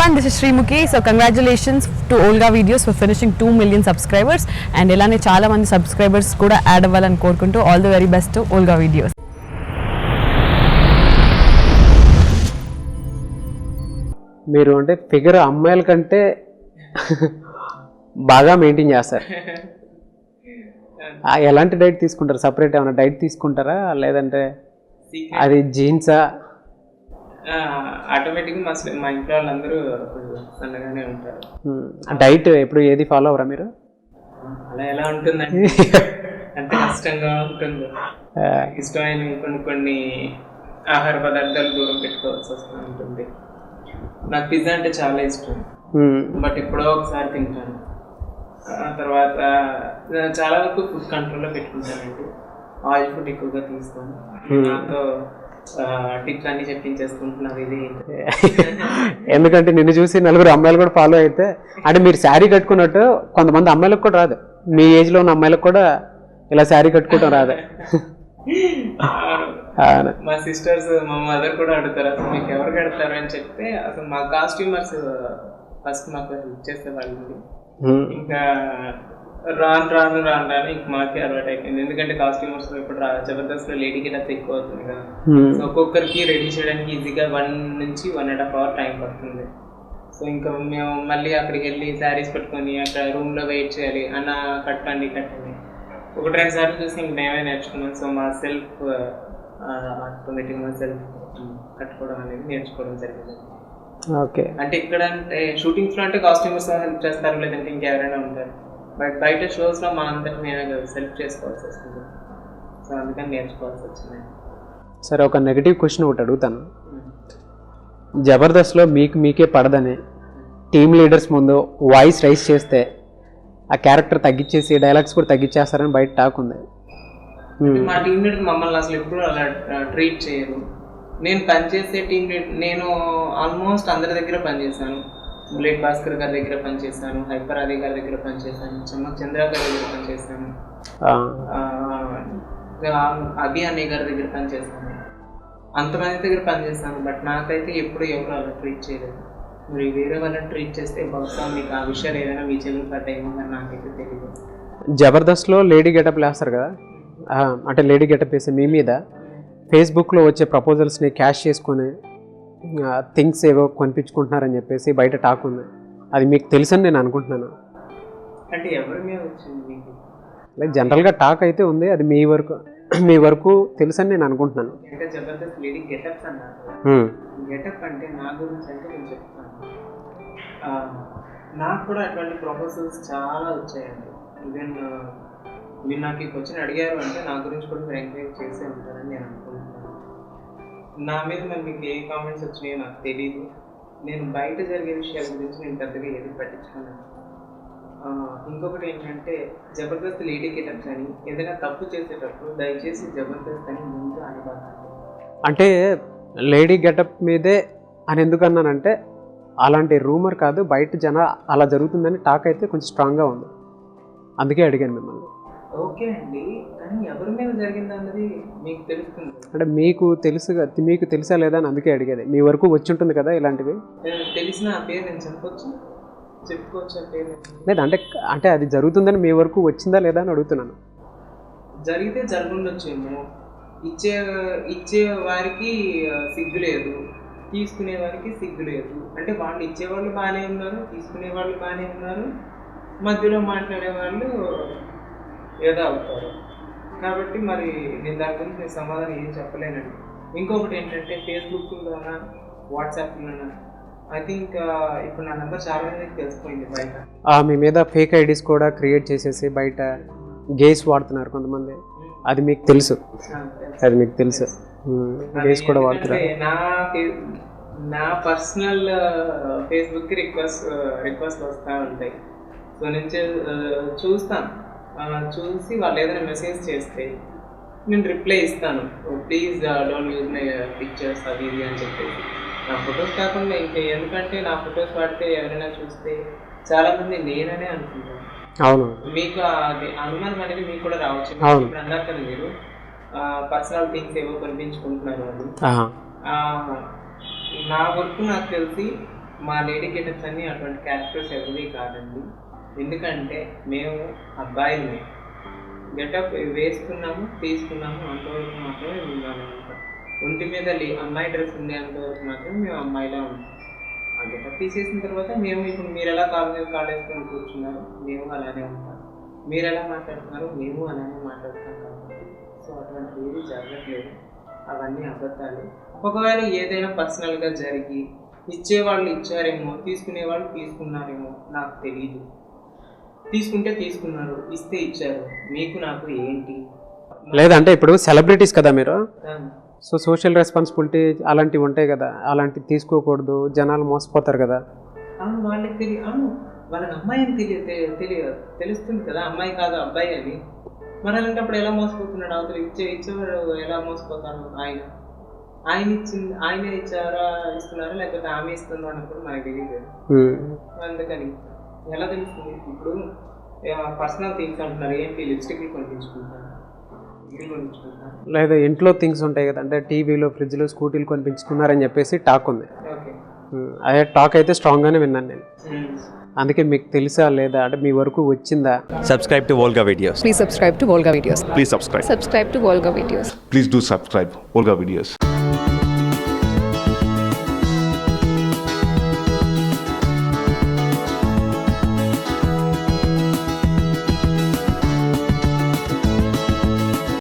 everyone, this is Srimuki. So congratulations to Olga Videos for finishing 2 million subscribers and elane chaala mandi subscribers kuda add avvalani korukuntu all the very best to Olga Videos. మీరు అంటే figure అమ్మాయిల కంటే బాగా maintain చేస్తారు. ఎలాంటి diet తీసుకుంటారు? Separate ఏమైనా diet తీసుకుంటారా లేదంటే అది జీన్సా? ఆటోమేటిక్గా మా ఇంట్లో వాళ్ళందరూ సన్నగానే ఉంటారు. డైట్ ఎప్పుడు ఏది ఫాలో అవరా మీరు? అలా ఎలా ఉంటుందండి, అంత కష్టంగా ఉంటుంది. ఇష్టమైన కొన్ని ఆహార పదార్థాలు దూరం పెట్టుకోవాల్సి వస్తూ ఉంటుంది. నాకు పిజ్జా అంటే చాలా ఇష్టం, బట్ ఎప్పుడో ఒకసారి తింటాను. తర్వాత చాలా వరకు ఫుడ్ కంట్రోల్లో పెట్టుకుంటానండి. ఆయిల్ ఫుడ్ ఎక్కువగా తీస్తాను. నాతో టిప్స్ అన్ని చెప్పించేసుకుంటున్నారు. ఇది ఎందుకంటే నిన్ను చూసి నలుగురు అమ్మాయిలు కూడా ఫాలో అయితే, అంటే మీరు శారీ కట్టుకున్నట్టు కొంతమంది అమ్మాయిలకు కూడా రాదు. మీ ఏజ్ లో ఉన్న అమ్మాయిలకు కూడా ఇలా శారీ కట్టుకోవడం రాదు. మా సిస్టర్స్, మా మదర్ కూడా అడుగుతారు అసలు మీకు ఎవరు కడతారు అని చెప్తే, అసలు మా కాస్ట్యూమర్స్ ఫస్ట్ మాకు హెల్ప్ చేసేవాళ్ళు. ఇంకా రాను రాను ఇంక మాకే అలవాటు అయిపోయింది. ఎందుకంటే కాస్ట్యూమర్స్ ఇప్పుడు జబర్దస్త్ లో లేడీ గెటప్ ఎక్కువ అవుతుంది కదా. సో ఒక్కొక్కరికి రెడీ చేయడానికి ఈజీగా 1 నుంచి 1.5 hours టైం పడుతుంది. సో ఇంకా మేము మళ్ళీ అక్కడికి వెళ్ళి శారీస్ పెట్టుకొని అక్కడ రూమ్ లో వెయిట్ చేయాలి. అన్న కట్టండి 1-2 సార్లు చూసి ఇంక మేమే నేర్చుకున్నాం. సో మా సెల్ఫ్ ఆటోమేటిక్ మా సెల్ఫ్ కట్టుకోవడం అనేది నేర్చుకోవడం జరిగింది. ఓకే, అంటే ఇక్కడ అంటే షూటింగ్స్ లో అంటే కాస్ట్యూమర్స్ హెల్ప్ చేస్తారు, లేదంటే ఇంకెవరైనా ఉంటారు. బట్ బయట షోస్ లో మా అంతటి నేను సెల్ఫ్ చేసుకోవాల్సి వస్తుంది. సో అందుకని నేర్చుకోవాల్సి వచ్చింది. సరే, ఒక నెగిటివ్ క్వశ్చన్ ఒకటి అడుగుతాను. జబర్దస్త్లో మీకే పడదని టీమ్ లీడర్స్ ముందు వాయిస్ రైస్ చేస్తే ఆ క్యారెక్టర్ తగ్గించేసి డైలాగ్స్ కూడా తగ్గించేస్తారని బయట టాక్ ఉంది. మా టీమ్ లీడర్ మమ్మల్ని అసలు ఎప్పుడు అలా ట్రీట్ చేయరు. నేను పనిచేసే టీమ్ లీడర్, నేను ఆల్మోస్ట్ అందరి దగ్గర పనిచేశాను. బుల్లెట్ భాస్కర్ గారి దగ్గర పనిచేశాను, హైపర్ ఆది గారి దగ్గర పనిచేశాను, చమ్మక్ చంద్ర గారి దగ్గర పనిచేశాను, అభి అన్నయ్య గారి దగ్గర పనిచేశాను. అంతమంది దగ్గర పనిచేస్తాను. బట్ నాకైతే ఎప్పుడు ఎవరు అలా ట్రీట్ చేయలేదు. మరి వేరే వాళ్ళని ట్రీట్ చేస్తే బహుశా మీకు ఆ విషయాలు ఏదైనా మీ చెవులు పడ్డాయేమో అని నాకైతే తెలియదు. జబర్దస్త్లో లేడీ గెటప్ వేస్తారు కదా, అంటే లేడీ గెటప్ వేసి మీ మీద ఫేస్బుక్లో వచ్చే ప్రపోజల్స్ని క్యాష్ చేసుకొని థింగ్స్ ఏవో కొనిపించుకుంటున్నారని చెప్పేసి బయట టాక్ ఉంది. అది మీకు తెలుసని నేను అనుకుంటున్నాను. అంటే ఎవరి మీద వచ్చింది మీకు? లైక్ జనరల్గా టాక్ అయితే ఉంది, అది మీ వరకు తెలుసని నేను అనుకుంటున్నాను. అంటే జబర్దస్త్ లేడీ గెటప్స్ అన్నారు. గెటప్ అంటే నా గురించి అంటే నేను చెప్తాను. నాకు కూడా అటువంటి ప్రపోజల్స్ చాలా వచ్చాయండి. ఈవెన్ మీరు నాకు ఈ క్వశ్చన్ అడిగారు అంటే నా గురించి కూడా మీరు ఎంకరేజ్ చేసే ఉంటారని నేను అనుకుంటున్నాను. నా మీద మరి మీకు ఏ కామెంట్స్ వచ్చినాయో నాకు తెలీదు. నేను బయట జరిగే విషయాల గురించి నేను పెద్దగా ఏది పట్టించుకున్నాను. ఇంకొకటి ఏంటంటే జబర్దస్త్ లేడీ గెటప్స్ అని ఏదైనా తప్పు చేసేటప్పుడు దయచేసి జబర్దస్త్ అని ముందు అనుకోవాలి. అంటే లేడీ గెటప్ మీదే అని ఎందుకు అన్నానంటే, అలాంటి రూమర్ కాదు, బయట అలా జరుగుతుందని టాక్ అయితే కొంచెం స్ట్రాంగ్గా ఉంది. అందుకే అడిగాను మిమ్మల్ని. ఓకే అండి, కానీ ఎవరి మీద జరిగింది అన్నది మీకు తెలుస్తుంది. అంటే మీకు తెలుసా లేదా అని అందుకే అడిగేది. మీ వరకు వచ్చి ఉంటుంది కదా ఇలాంటివి. తెలిసిన ఆ పేరు నేను చెప్పుకోవచ్చు ఆ పేరు లేదా? అంటే అది జరుగుతుందని మీ వరకు వచ్చిందా లేదా అని అడుగుతున్నాను. జరిగితే జరుగుండొచ్చేమో. ఇచ్చే వారికి సిగ్గు లేదు, తీసుకునే వారికి సిగ్గు లేదు. అంటే వాళ్ళు ఇచ్చేవాళ్ళు బాగానే ఉన్నారు, తీసుకునే వాళ్ళు బాగానే ఉన్నారు, మధ్యలో మాట్లాడే వాళ్ళు ఏదో అవుతారు. కాబట్టి మరి నేను దాని గురించి నేను సమాధానం ఏం చెప్పలేనండి. ఇంకొకటి ఏంటంటే ఫేస్బుక్లోనా వాట్సాప్లోనా ఐ థింక్ ఇప్పుడు నా నెంబర్ చాలా మందికి తెలిసిపోయింది బయట. మీ మీద ఫేక్ ఐడీస్ కూడా క్రియేట్ చేసేసి బయట గేస్ వాడుతున్నారు కొంతమంది. అది మీకు తెలుసు? గేస్ కూడా వాడుతున్నారు. నా పర్సనల్ ఫేస్బుక్కి రిక్వెస్ట్ వస్తూ ఉంటాయి. సో నేను చూస్తాను, చూసి వాళ్ళు ఏదైనా మెసేజ్ చేస్తే నేను రిప్లై ఇస్తాను, please don't use my pictures అది ఇది అని చెప్పేసి. నా ఫొటోస్ కాకుండా ఇంకా, ఎందుకంటే నా ఫొటోస్ వాడితే ఎవరైనా చూస్తే చాలామంది నేననే అనుకుంటాను. అవును, మీకు అది అనుమానం అనేది మీకు కూడా రావచ్చు. ఇప్పుడు అన్నారు కదా మీరు పర్సనల్ థింగ్స్ ఏవో కనిపించుకుంటున్నారు అని. నా వర్క్ నాకు తెలిసి మా లేడీ గెటప్స్ అన్ని అటువంటి క్యారెక్టర్స్ ఎవరివి కాదండి. ఎందుకంటే మేము అబ్బాయిలమే, గెటప్ వేసుకున్నాము తీసుకున్నాము అంతవరకు మాత్రమే ఉండాలి. ఒంటి మీద అమ్మాయి డ్రెస్ ఉండే అంతవరకు మాత్రమే మేము అమ్మాయిలా ఉంటాం. ఆ గెటప్ తీసేసిన తర్వాత మేము ఇప్పుడు మీరు ఎలా కాలు మీద కాలు వేసుకొని కూర్చున్నారు మేము అలానే ఉంటాం, మీరు ఎలా మాట్లాడుతున్నారు మేము అలానే మాట్లాడుతాం కాబట్టి సో అటువంటి ఏది జరగట్లేదు, అవన్నీ అబద్ధాలు. ఒకవేళ ఏదైనా పర్సనల్గా జరిగి ఇచ్చేవాళ్ళు ఇచ్చారేమో, తీసుకునేవాళ్ళు తీసుకున్నారేమో నాకు తెలియదు. తీసుకుంటే తీసుకున్నారు, ఇస్తే ఇచ్చారు, మీకు నాకు ఏంటి? లేదంటే ఇప్పుడు సెలబ్రిటీస్ కదా మీరు, సో సోషల్ రెస్పాన్సిబిలిటీ అలాంటివి ఉంటాయి కదా, అలాంటివి తీసుకోకూడదు, జనాలు మోసపోతారు కదా. అవును, వాళ్ళకి అవును, వాళ్ళకి అమ్మాయి అని తెలుస్తుంది కదా, అమ్మాయి కాదు అబ్బాయి అని. మరి అలాంటప్పుడు ఎలా మోసపోతున్నాడు అవతల? ఇచ్చేవారు ఎలా మోసపోతారు? ఆయనే ఇచ్చారా ఇస్తున్నారా లేకపోతే ఆమె ఇస్తుందో అన్నప్పుడు మనకు తెలియదు. అందుకని ఎలా తెలుస్తుంది? ఇప్పుడు పర్సనల్ థింగ్స్ అంటున్నారు, ఏంటి లిప్స్టిక్లు కొనిపించుకుంటారు, లేదా ఇంట్లో థింగ్స్ ఉంటాయి కదా, అంటే టీవీలో ఫ్రిడ్జ్లో స్కూటీలు కొనిపించుకున్నారని చెప్పేసి టాక్ ఉంది. అదే టాక్ అయితే స్ట్రాంగ్గానే విన్నాను నేను. అందుకే మీకు తెలుసా లేదా, అంటే మీ వరకు వచ్చిందా? Subscribe to Volga Videos. Please subscribe to Volga Videos. Please subscribe. Subscribe to Volga Videos. Please do subscribe Volga Videos.